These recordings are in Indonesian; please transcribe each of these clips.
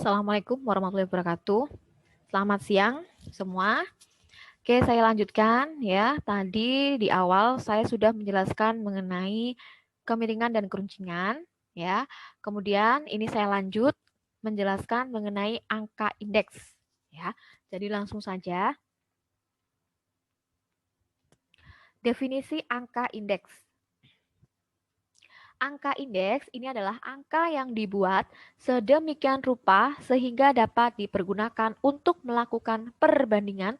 Assalamualaikum warahmatullahi wabarakatuh. Selamat siang semua. Oke, saya lanjutkan ya. Tadi di awal saya sudah menjelaskan mengenai kemiringan dan keruncingan ya. Kemudian ini saya lanjut menjelaskan mengenai angka indeks ya. Jadi langsung saja. Definisi angka indeks. Angka indeks ini adalah angka yang dibuat sedemikian rupa sehingga dapat dipergunakan untuk melakukan perbandingan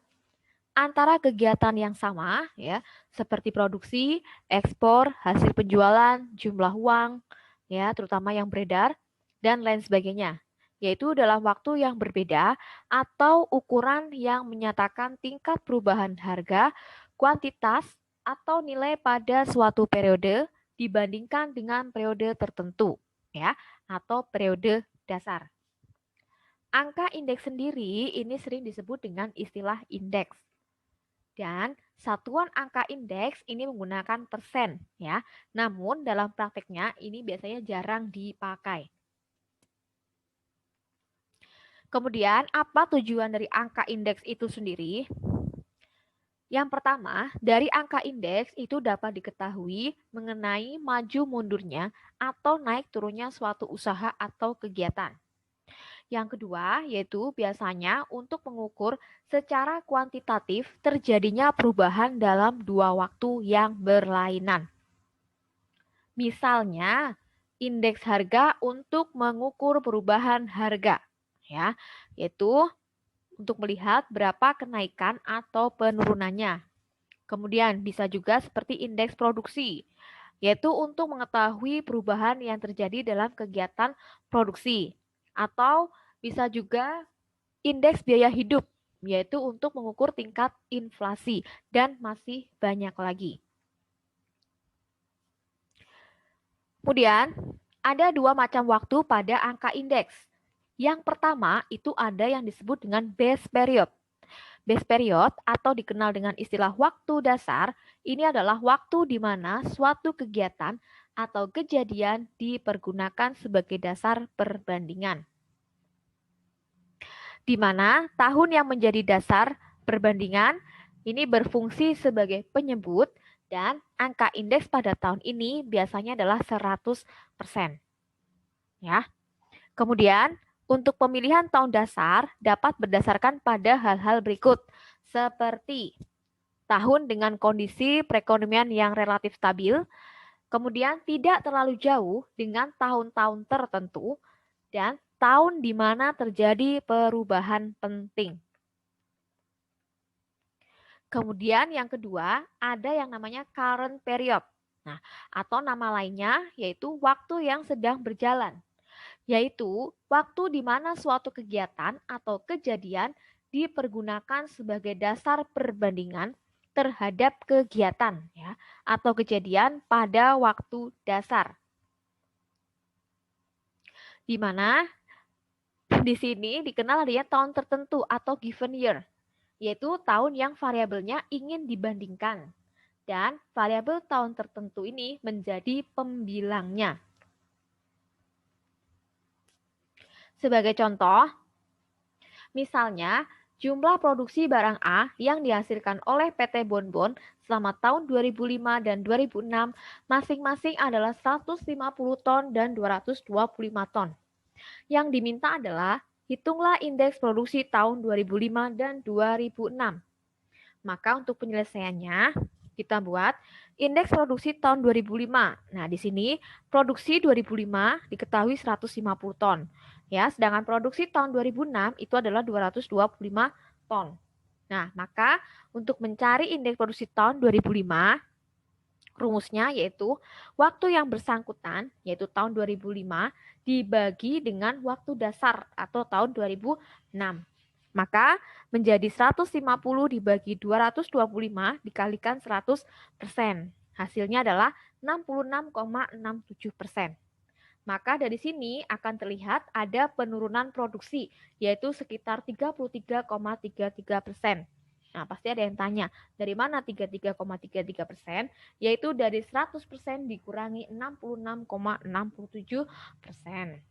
antara kegiatan yang sama ya, seperti produksi, ekspor, hasil penjualan, jumlah uang ya, terutama yang beredar dan lain sebagainya. Yaitu dalam waktu yang berbeda atau ukuran yang menyatakan tingkat perubahan harga, kuantitas atau nilai pada suatu periode dibandingkan dengan periode tertentu ya, atau periode dasar. Angka indeks sendiri ini sering disebut dengan istilah indeks. Dan satuan angka indeks ini menggunakan persen ya. Namun dalam prakteknya ini biasanya jarang dipakai. Kemudian apa tujuan dari angka indeks itu sendiri? Yang pertama, dari angka indeks itu dapat diketahui mengenai maju mundurnya atau naik turunnya suatu usaha atau kegiatan. Yang kedua, yaitu biasanya untuk mengukur secara kuantitatif terjadinya perubahan dalam dua waktu yang berlainan. Misalnya, indeks harga untuk mengukur perubahan harga, ya, yaitu untuk melihat berapa kenaikan atau penurunannya. Kemudian bisa juga seperti indeks produksi, yaitu untuk mengetahui perubahan yang terjadi dalam kegiatan produksi. Atau bisa juga indeks biaya hidup, yaitu untuk mengukur tingkat inflasi, dan masih banyak lagi. Kemudian, ada dua macam waktu pada angka indeks. Yang pertama itu ada yang disebut dengan base period. Base period atau dikenal dengan istilah waktu dasar, ini adalah waktu di mana suatu kegiatan atau kejadian dipergunakan sebagai dasar perbandingan. Di mana tahun yang menjadi dasar perbandingan ini berfungsi sebagai penyebut dan angka indeks pada tahun ini biasanya adalah 100%. Ya. Kemudian, untuk pemilihan tahun dasar dapat berdasarkan pada hal-hal berikut, seperti tahun dengan kondisi perekonomian yang relatif stabil, kemudian tidak terlalu jauh dengan tahun-tahun tertentu, dan tahun di mana terjadi perubahan penting. Kemudian yang kedua, ada yang namanya current period. Nah, atau nama lainnya yaitu waktu yang sedang berjalan, yaitu waktu di mana suatu kegiatan atau kejadian dipergunakan sebagai dasar perbandingan terhadap kegiatan ya atau kejadian pada waktu dasar. Di mana di sini dikenal adanya tahun tertentu atau given year, yaitu tahun yang variabelnya ingin dibandingkan dan variabel tahun tertentu ini menjadi pembilangnya. Sebagai contoh, misalnya jumlah produksi barang A yang dihasilkan oleh PT Bonbon selama tahun 2005 dan 2006 masing-masing adalah 150 ton dan 225 ton. Yang diminta adalah hitunglah indeks produksi tahun 2005 dan 2006. Maka untuk penyelesaiannya kita buat indeks produksi tahun 2005. Nah, di sini produksi 2005 diketahui 150 ton. Ya, sedangkan produksi tahun 2006 itu adalah 225 ton. Nah, maka untuk mencari indeks produksi tahun 2005, rumusnya yaitu waktu yang bersangkutan, yaitu tahun 2005, dibagi dengan waktu dasar atau tahun 2006. Maka menjadi 150 dibagi 225 dikalikan 100%. Hasilnya adalah 66,67%. Maka dari sini akan terlihat ada penurunan produksi, yaitu sekitar 33,33%. Nah, pasti ada yang tanya, dari mana 33,33%? Yaitu dari 100% dikurangi 66,67%.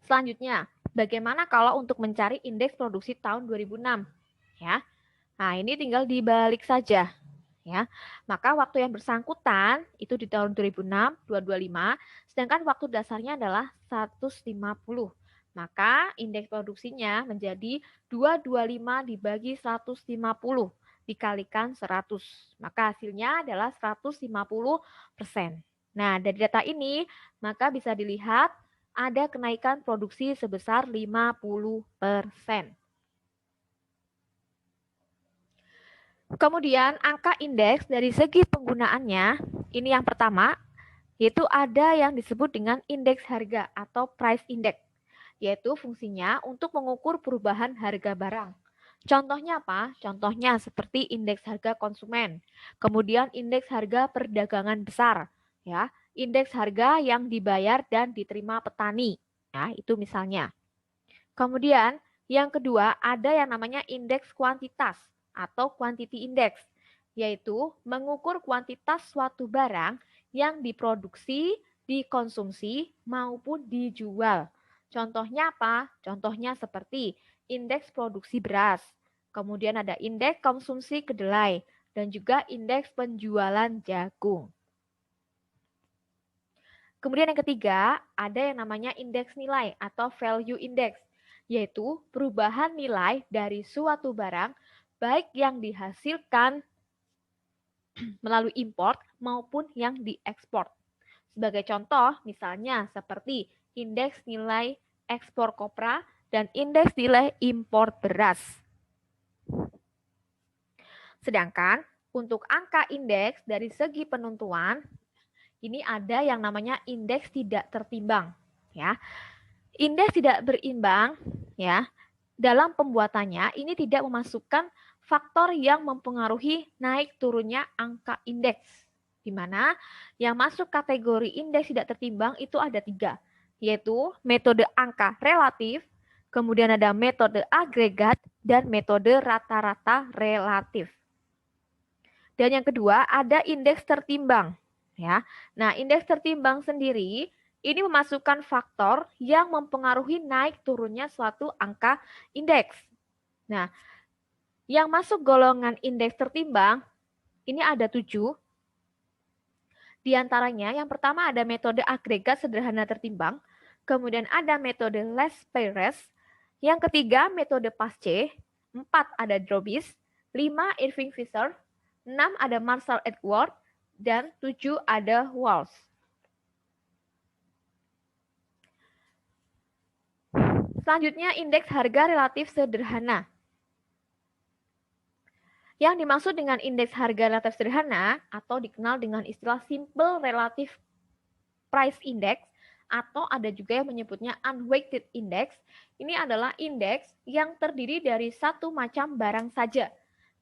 Selanjutnya, bagaimana kalau untuk mencari indeks produksi tahun 2006? Ya. Nah, ini tinggal dibalik saja. Ya, maka waktu yang bersangkutan itu di tahun 2006 225, sedangkan waktu dasarnya adalah 150. Maka indeks produksinya menjadi 225 dibagi 150 dikalikan 100. Maka hasilnya adalah 150%. Nah, dari data ini maka bisa dilihat ada kenaikan produksi sebesar 50%. Kemudian angka indeks dari segi penggunaannya, ini yang pertama, yaitu ada yang disebut dengan indeks harga atau price index, yaitu fungsinya untuk mengukur perubahan harga barang. Contohnya apa? Contohnya seperti indeks harga konsumen, kemudian indeks harga perdagangan besar, ya, indeks harga yang dibayar dan diterima petani. Ya, itu misalnya. Kemudian yang kedua ada yang namanya indeks kuantitas atau quantity index, yaitu mengukur kuantitas suatu barang yang diproduksi, dikonsumsi, maupun dijual. Contohnya apa? Contohnya seperti indeks produksi beras, kemudian ada indeks konsumsi kedelai, dan juga indeks penjualan jagung. Kemudian yang ketiga, ada yang namanya indeks nilai atau value index, yaitu perubahan nilai dari suatu barang baik yang dihasilkan melalui import maupun yang diekspor. Sebagai contoh, misalnya seperti indeks nilai ekspor kopra dan indeks nilai impor beras. Sedangkan untuk angka indeks dari segi penentuan, ini ada yang namanya indeks tidak tertimbang, ya. Indeks tidak berimbang, ya, dalam pembuatannya ini tidak memasukkan faktor yang mempengaruhi naik turunnya angka indeks, di mana yang masuk kategori indeks tidak tertimbang itu ada 3, yaitu metode angka relatif, kemudian ada metode agregat, dan metode rata-rata relatif. Dan yang kedua ada indeks tertimbang. Ya, nah indeks tertimbang sendiri ini memasukkan faktor yang mempengaruhi naik turunnya suatu angka indeks. Nah, yang masuk golongan indeks tertimbang ini ada 7. Di antaranya yang pertama ada metode agregat sederhana tertimbang, kemudian ada metode Less Payres, yang ketiga metode Pasce, 4 ada Drobis, 5 Irving Fisher, 6 ada Marshall Edwards, dan 7 ada Walsh. Selanjutnya indeks harga relatif sederhana. Yang dimaksud dengan indeks harga relatif sederhana atau dikenal dengan istilah simple relative price index atau ada juga yang menyebutnya unweighted index, ini adalah indeks yang terdiri dari satu macam barang saja,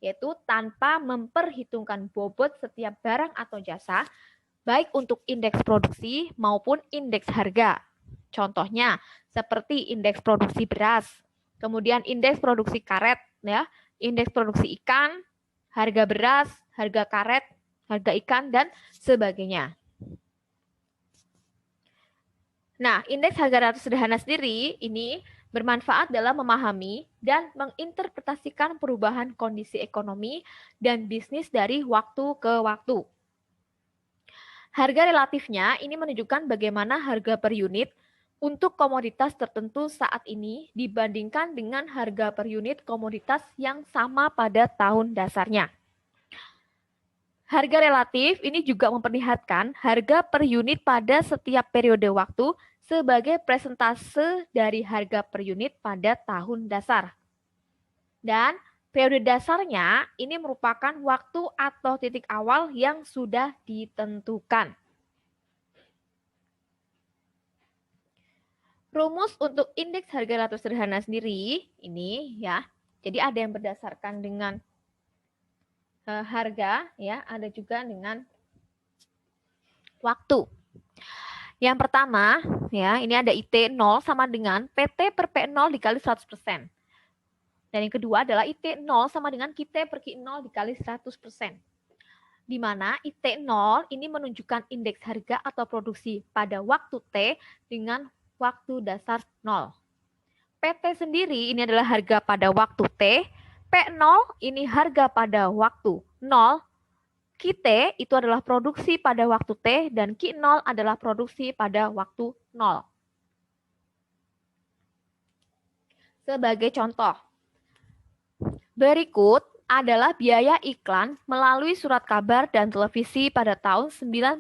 yaitu tanpa memperhitungkan bobot setiap barang atau jasa, baik untuk indeks produksi maupun indeks harga. Contohnya seperti indeks produksi beras, kemudian indeks produksi karet, ya, indeks produksi ikan, harga beras, harga karet, harga ikan, dan sebagainya. Nah, indeks harga relatif sederhana sendiri ini bermanfaat dalam memahami dan menginterpretasikan perubahan kondisi ekonomi dan bisnis dari waktu ke waktu. Harga relatifnya ini menunjukkan bagaimana harga per unit untuk komoditas tertentu saat ini dibandingkan dengan harga per unit komoditas yang sama pada tahun dasarnya. Harga relatif ini juga memperlihatkan harga per unit pada setiap periode waktu sebagai presentase dari harga per unit pada tahun dasar. Dan periode dasarnya ini merupakan waktu atau titik awal yang sudah ditentukan. Rumus untuk indeks harga relatif sederhana sendiri ini ya. Jadi ada yang berdasarkan dengan harga ya, ada juga dengan waktu. Yang pertama, ya, ini ada IT 0 sama dengan PT per P0 dikali 100%. Dan yang kedua adalah IT 0 sama dengan QT per Q0 dikali 100%. Di mana IT 0 ini menunjukkan indeks harga atau produksi pada waktu T dengan waktu dasar 0. PT sendiri ini adalah harga pada waktu T, P0 ini harga pada waktu 0, Q-T itu adalah produksi pada waktu T, dan Q0 adalah produksi pada waktu 0. Sebagai contoh, berikut adalah biaya iklan melalui surat kabar dan televisi pada tahun 92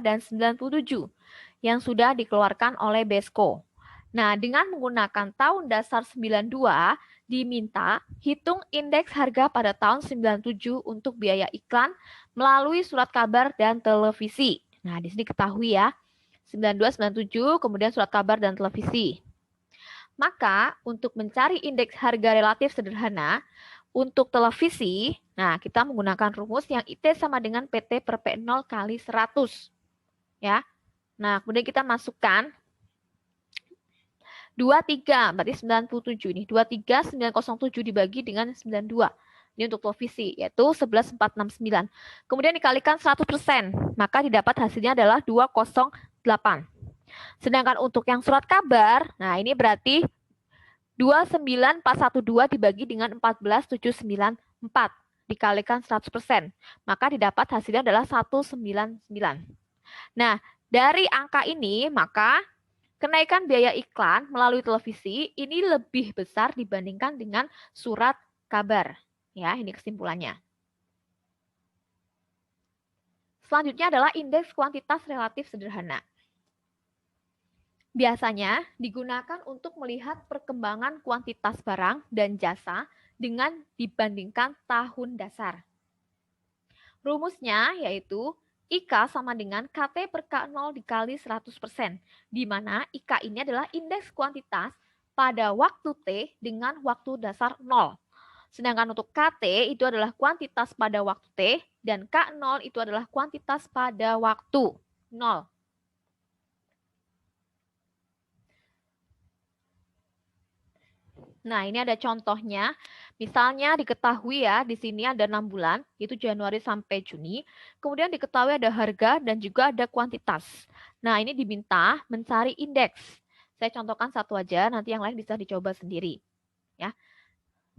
dan 97 yang sudah dikeluarkan oleh Besko. Nah, dengan menggunakan tahun dasar 92, diminta hitung indeks harga pada tahun 97 untuk biaya iklan melalui surat kabar dan televisi. Nah, di sini ketahui ya, 92, 97, kemudian surat kabar dan televisi. Maka, untuk mencari indeks harga relatif sederhana, untuk televisi, nah kita menggunakan rumus yang IT sama dengan PT per P0 kali 100. Ya. Nah, kemudian kita masukkan 23, berarti 97 nih. 23, 907 dibagi dengan 92. Ini untuk televisi, yaitu 11.469. Kemudian dikalikan 100%, maka didapat hasilnya adalah 208. Sedangkan untuk yang surat kabar, nah ini berarti 29412 dibagi dengan 14794 dikalikan 100%, maka didapat hasilnya adalah 199. Nah, dari angka ini maka kenaikan biaya iklan melalui televisi ini lebih besar dibandingkan dengan surat kabar. Ya, ini kesimpulannya. Selanjutnya adalah indeks kuantitas relatif sederhana. Biasanya digunakan untuk melihat perkembangan kuantitas barang dan jasa dengan dibandingkan tahun dasar. Rumusnya yaitu IK sama dengan KT per K0 dikali 100%, di mana IK ini adalah indeks kuantitas pada waktu T dengan waktu dasar 0. Sedangkan untuk KT itu adalah kuantitas pada waktu T, dan K0 itu adalah kuantitas pada waktu 0. Nah, ini ada contohnya. Misalnya diketahui ya, di sini ada 6 bulan, yaitu Januari sampai Juni. Kemudian diketahui ada harga dan juga ada kuantitas. Nah, ini diminta mencari indeks. Saya contohkan satu aja, nanti yang lain bisa dicoba sendiri. Ya.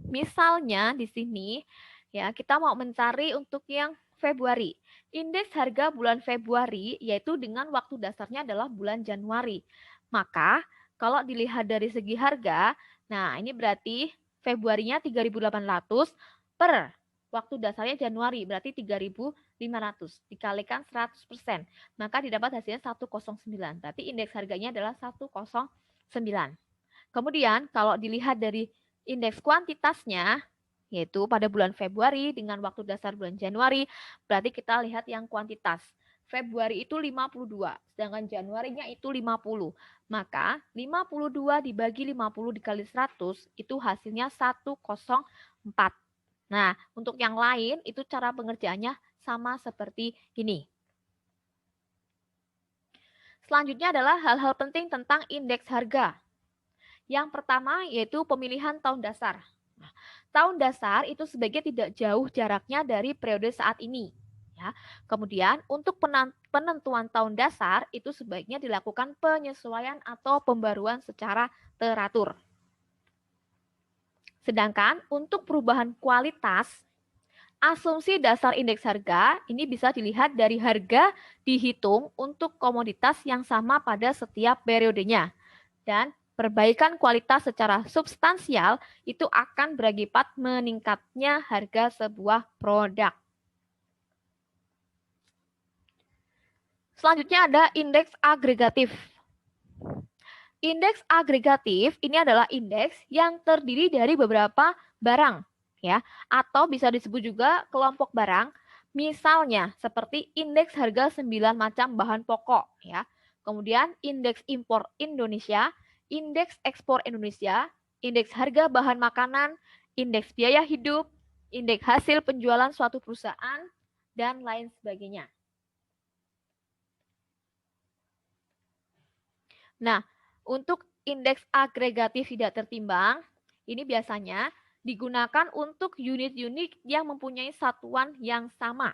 Misalnya di sini, ya kita mau mencari untuk yang Februari. Indeks harga bulan Februari, yaitu dengan waktu dasarnya adalah bulan Januari. Maka, kalau dilihat dari segi harga, nah, ini berarti Februarinya 3.800 per waktu dasarnya Januari, berarti 3.500. Dikalikan 100%, maka didapat hasilnya 109. Berarti indeks harganya adalah 109. Kemudian, kalau dilihat dari indeks kuantitasnya, yaitu pada bulan Februari dengan waktu dasar bulan Januari, berarti kita lihat yang kuantitas. Februari itu 52, sedangkan Januarinya itu 50. Maka 52 dibagi 50 dikali 100 itu hasilnya 104. Nah, untuk yang lain itu cara pengerjaannya sama seperti ini. Selanjutnya adalah hal-hal penting tentang indeks harga. Yang pertama yaitu pemilihan tahun dasar. Nah, tahun dasar itu sebaiknya tidak jauh jaraknya dari periode saat ini. Ya. Kemudian untuk penentuan tahun dasar itu sebaiknya dilakukan penyesuaian atau pembaruan secara teratur. Sedangkan untuk perubahan kualitas, asumsi dasar indeks harga ini bisa dilihat dari harga dihitung untuk komoditas yang sama pada setiap periodenya. Dan perbaikan kualitas secara substansial itu akan berakibat meningkatnya harga sebuah produk. Selanjutnya ada indeks agregatif. Indeks agregatif ini adalah indeks yang terdiri dari beberapa barang, ya, atau bisa disebut juga kelompok barang. Misalnya seperti indeks harga 9 macam bahan pokok, ya. Kemudian indeks impor Indonesia, indeks ekspor Indonesia, indeks harga bahan makanan, indeks biaya hidup, indeks hasil penjualan suatu perusahaan, dan lain sebagainya. Nah, untuk indeks agregatif tidak tertimbang, ini biasanya digunakan untuk unit-unit yang mempunyai satuan yang sama.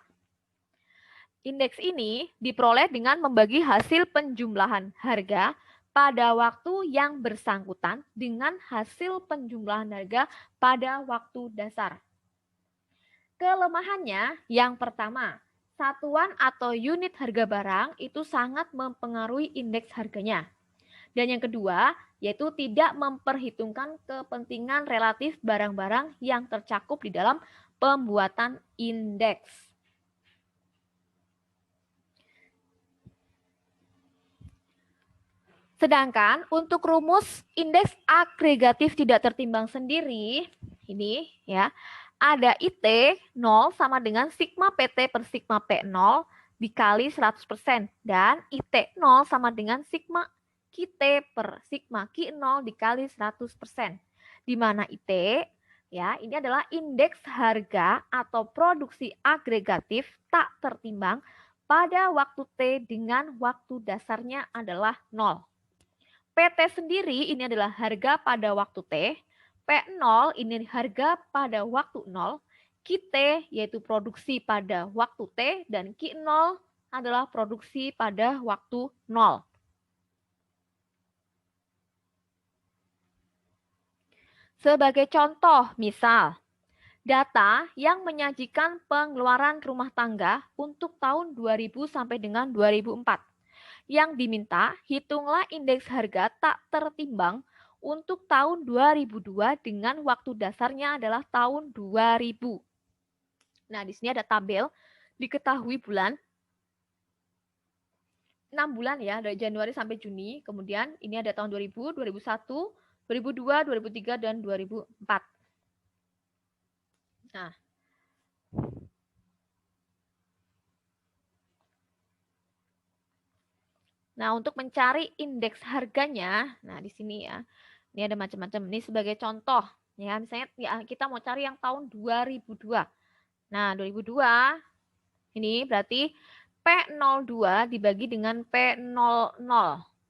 Indeks ini diperoleh dengan membagi hasil penjumlahan harga pada waktu yang bersangkutan dengan hasil penjumlahan harga pada waktu dasar. Kelemahannya yang pertama, satuan atau unit harga barang itu sangat mempengaruhi indeks harganya. Dan yang kedua, yaitu tidak memperhitungkan kepentingan relatif barang-barang yang tercakup di dalam pembuatan indeks. Sedangkan untuk rumus indeks agregatif tidak tertimbang sendiri, ini ya, ada IT 0 sama dengan sigma PT per sigma P0 dikali 100%. Dan IT 0 sama dengan sigma QT per sigma Q0 dikali 100%. Di mana IT ya, ini adalah indeks harga atau produksi agregatif tak tertimbang pada waktu T dengan waktu dasarnya adalah 0. PT sendiri ini adalah harga pada waktu T, P0 ini harga pada waktu 0, QT yaitu produksi pada waktu T, dan Q0 adalah produksi pada waktu 0. Sebagai contoh, misal, data yang menyajikan pengeluaran rumah tangga untuk tahun 2000 sampai dengan 2004. Yang diminta, hitunglah indeks harga tak tertimbang untuk tahun 2002 dengan waktu dasarnya adalah tahun 2000. Nah, di sini ada tabel diketahui bulan 6 bulan ya, dari Januari sampai Juni. Kemudian ini ada tahun 2000, 2001, 2002, 2003 dan 2004. Nah, Nah, untuk mencari indeks harganya, nah di sini ya, ini ada macam-macam. Ini sebagai contoh, ya misalnya ya, kita mau cari yang tahun 2002. Nah, 2002 ini berarti P02 dibagi dengan P00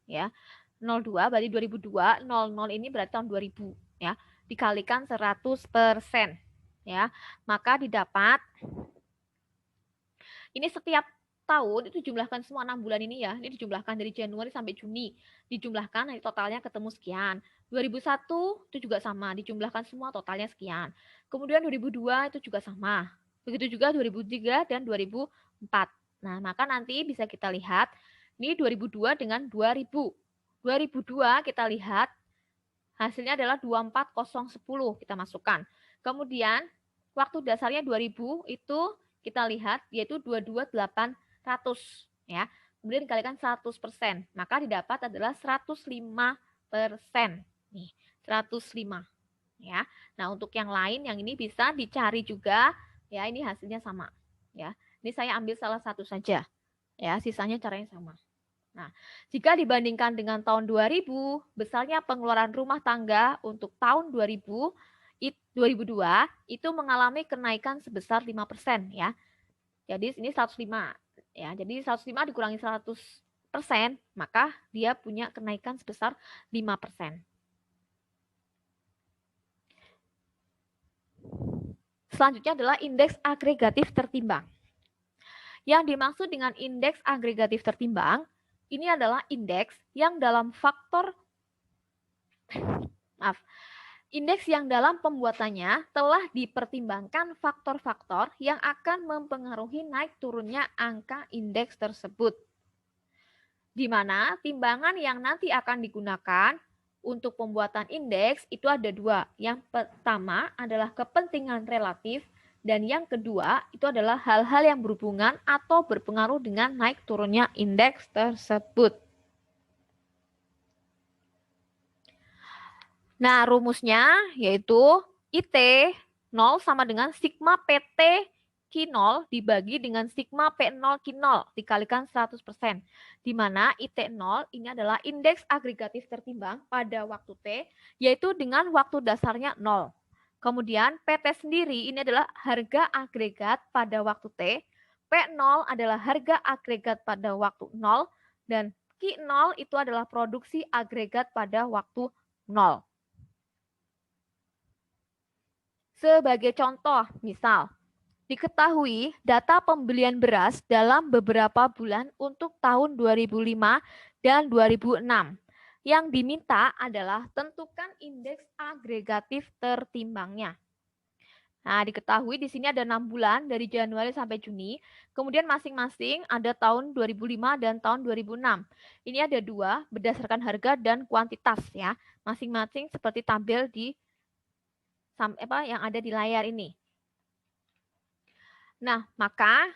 ya. 02 berarti 2002, 00 ini berarti tahun 2000 ya. Dikalikan 100% ya. Maka didapat ini setiap tahun itu jumlahkan semua 6 bulan ini ya. Ini dijumlahkan dari Januari sampai Juni. Dijumlahkan nanti totalnya ketemu sekian. 2001 itu juga sama, dijumlahkan semua totalnya sekian. Kemudian 2002 itu juga sama. Begitu juga 2003 dan 2004. Nah, maka nanti bisa kita lihat ini 2002 dengan 2000. 2002 kita lihat hasilnya adalah 24010 kita masukkan. Kemudian waktu dasarnya 2000 itu kita lihat yaitu 22800 ya. Kemudian dikalikan 100%, maka didapat adalah 105%. Nih, 105 ya. Nah, untuk yang lain yang ini bisa dicari juga ya, ini hasilnya sama ya. Ini saya ambil salah satu saja ya, sisanya caranya sama. Nah, jika dibandingkan dengan tahun 2000, besarnya pengeluaran rumah tangga untuk tahun 2002 itu mengalami kenaikan sebesar 5% ya. Jadi ini 105 ya. Jadi 105 dikurangi 100%, maka dia punya kenaikan sebesar 5%. Selanjutnya adalah indeks agregatif tertimbang. Yang dimaksud dengan indeks agregatif tertimbang, ini adalah indeks yang dalam indeks yang dalam pembuatannya telah dipertimbangkan faktor-faktor yang akan mempengaruhi naik turunnya angka indeks tersebut. Di mana timbangan yang nanti akan digunakan untuk pembuatan indeks itu ada dua. Yang pertama adalah kepentingan relatif, dan yang kedua itu adalah hal-hal yang berhubungan atau berpengaruh dengan naik turunnya indeks tersebut. Nah, rumusnya yaitu IT 0 sama dengan sigma PT Q0 dibagi dengan sigma P0 Q0 dikalikan 100%. Di mana IT 0 ini adalah indeks agregatif tertimbang pada waktu T, yaitu dengan waktu dasarnya 0. Kemudian PT sendiri ini adalah harga agregat pada waktu T, P0 adalah harga agregat pada waktu 0, dan Q0 itu adalah produksi agregat pada waktu 0. Sebagai contoh, misal, diketahui data pembelian beras dalam beberapa bulan untuk tahun 2005 dan 2006 Yang diminta adalah tentukan indeks agregatif tertimbangnya. Nah, diketahui di sini ada 6 bulan dari Januari sampai Juni. Kemudian masing-masing ada tahun 2005 dan tahun 2006. Ini ada 2 berdasarkan harga dan kuantitas ya. Masing-masing seperti tampil di yang ada di layar ini. Nah, maka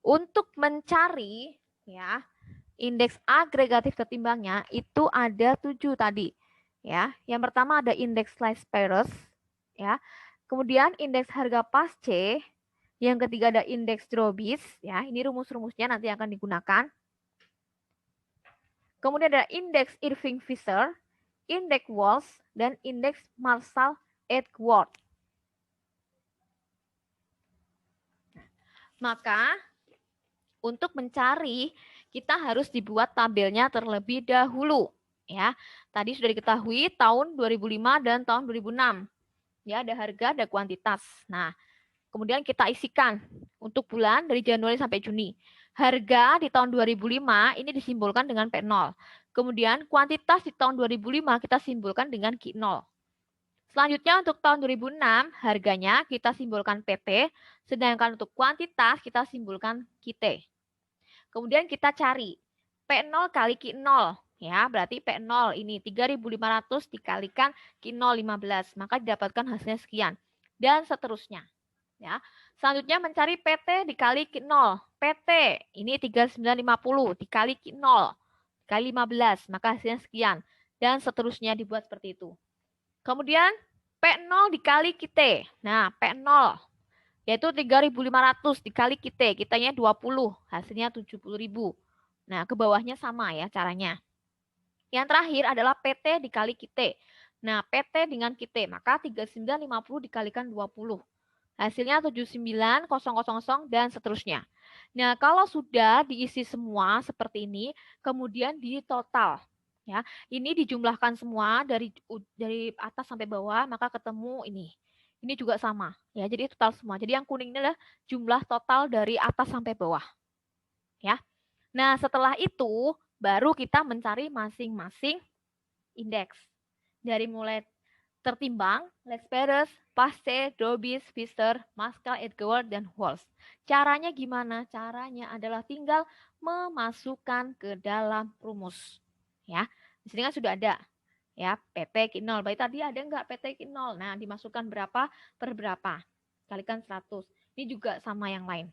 untuk mencari ya indeks agregatif tertimbangnya itu ada 7 tadi. Ya, yang pertama ada indeks slice pairs ya. Kemudian indeks harga pas C, yang ketiga ada indeks Drobis ya. Ini rumus-rumusnya nanti akan digunakan. Kemudian ada indeks Irving Fisher, indeks Walsh dan indeks Marshall Edgeworth. Maka untuk mencari kita harus dibuat tabelnya terlebih dahulu ya. Tadi sudah diketahui tahun 2005 dan tahun 2006. Ya, ada harga, ada kuantitas. Nah, kemudian kita isikan untuk bulan dari Januari sampai Juni. Harga di tahun 2005 ini disimbolkan dengan P0. Kemudian kuantitas di tahun 2005 kita simbolkan dengan Q0. Selanjutnya untuk tahun 2006 harganya kita simbolkan PT, sedangkan untuk kuantitas kita simbolkan QT. Kemudian kita cari P0 kali Q0 ya, berarti P0 ini 3.500 dikalikan Q0 15, maka didapatkan hasilnya sekian dan seterusnya. Ya. Selanjutnya mencari PT dikali Q0. PT ini 3950 dikali Q0 kali 15, maka hasilnya sekian dan seterusnya dibuat seperti itu. Kemudian P0 dikali QT. Nah, P0 yaitu 3.500 dikali QT. Kitanya 20, hasilnya 70.000. Nah, ke bawahnya sama ya caranya. Yang terakhir adalah PT dikali QT. Nah, PT dengan QT, maka 3950 dikalikan 20. Hasilnya 79.000 dan seterusnya. Nah, kalau sudah diisi semua seperti ini, kemudian di total. Ya, ini dijumlahkan semua dari atas sampai bawah, maka ketemu ini. Ini juga sama. Ya, jadi total semua. Jadi yang kuning ini adalah jumlah total dari atas sampai bawah. Ya. Nah, setelah itu baru kita mencari masing-masing indeks. Dari mulai tertimbang, Lesperus, Paste, Drobis, Fisher, Marshall, Edgeworth, dan Walsh. Caranya gimana? Caranya adalah tinggal memasukkan ke dalam rumus. Ya, di sini kan sudah ada ya PT Q0. Baik tadi ada nggak PT Q0? Nah, dimasukkan berapa per berapa? Kalikan 100. Ini juga sama yang lain.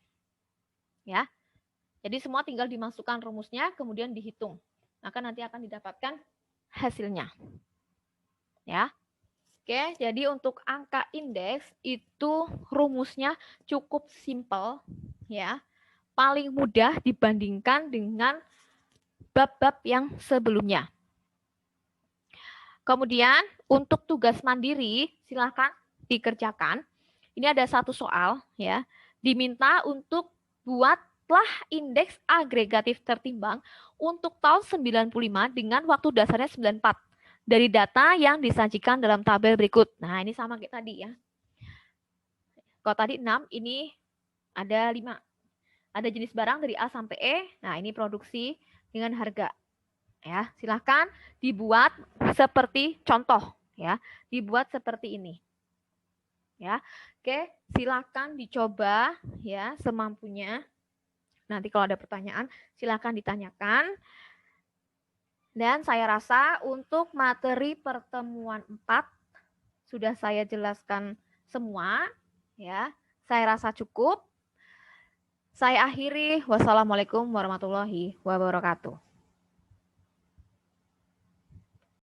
Ya. Jadi semua tinggal dimasukkan rumusnya, kemudian dihitung. Maka nanti akan didapatkan hasilnya. Ya. Oke, jadi untuk angka indeks itu rumusnya cukup simpel ya. Paling mudah dibandingkan dengan bab-bab yang sebelumnya. Kemudian untuk tugas mandiri silahkan dikerjakan. Ini ada satu soal ya. Diminta untuk buatlah indeks agregatif tertimbang untuk tahun 95 dengan waktu dasarnya 94 dari data yang disajikan dalam tabel berikut. Nah, ini sama kayak tadi ya. Kalau tadi 6, ini ada 5. Ada jenis barang dari A sampai E. Nah, ini produksi dengan harga. Ya, silahkan dibuat seperti contoh ya. Dibuat seperti ini. Ya. Oke, silahkan dicoba ya semampunya. Nanti kalau ada pertanyaan silahkan ditanyakan. Dan saya rasa untuk materi pertemuan 4 sudah saya jelaskan semua ya. Saya rasa cukup. Saya akhiri. Wassalamualaikum warahmatullahi wabarakatuh.